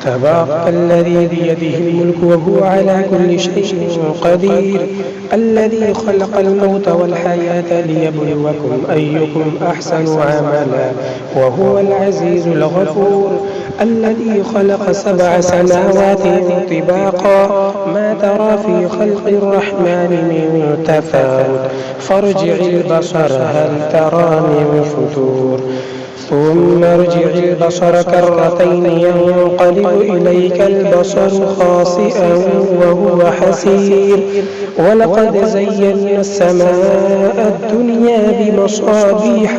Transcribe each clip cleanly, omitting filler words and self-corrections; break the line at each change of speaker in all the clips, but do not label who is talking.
تبارك الذي بيده الملك وهو على كل شيء قدير، الذي خلق الموت والحياة ليبلوكم أيكم أحسن عملا وهو العزيز الغفور، الذي خلق 7 سماوات طباقا ما ترى في خلق الرحمن من تفاوت فارجع البصر هل ترى من فتور ثم ارجع البصر كرتين ينقلب إليك البصر خاسئا وهو حسير، ولقد زينا السماء الدنيا بمصابيح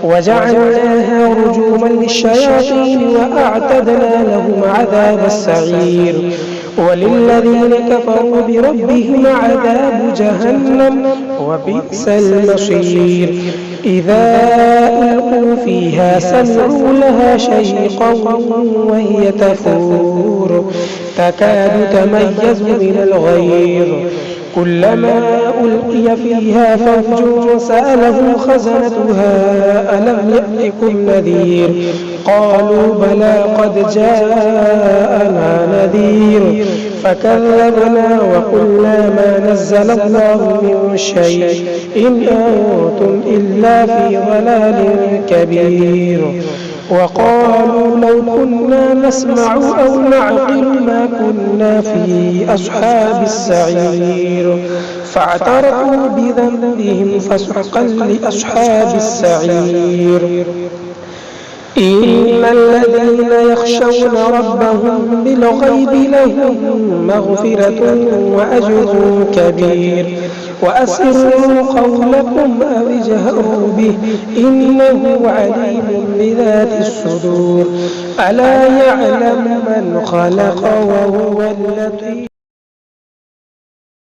وجعلناها رجوما للشياطين وأعتدنا لهم عذاب السعير، وللذين كفروا بربهم عذاب جهنم وبئس المصير، إذا ألقوا فيها سمعوا لها شيقا وهي تفور تكاد تميز من الغيظ، كلما ألقي فيها فوج سألهم خزنتها ألم يأتكم نذير، قالوا بلى قد جاءنا نذير فكذبنا وقلنا ما نزل الله من شيء إن أنتم إلا في ضلال كبير، وقالوا لو كنا نسمع أو نعقل ما كنا في أصحاب السعير، فاعترفوا بذنبهم فسحقا لأصحاب السعير، إن الذين يخشون ربهم بالغيب لهم مغفرة وأجر كبير، وأسروا قولكم أو اجهروا به إنه عليم بذات الصدور، ألا يعلم من خلق وهو اللطيف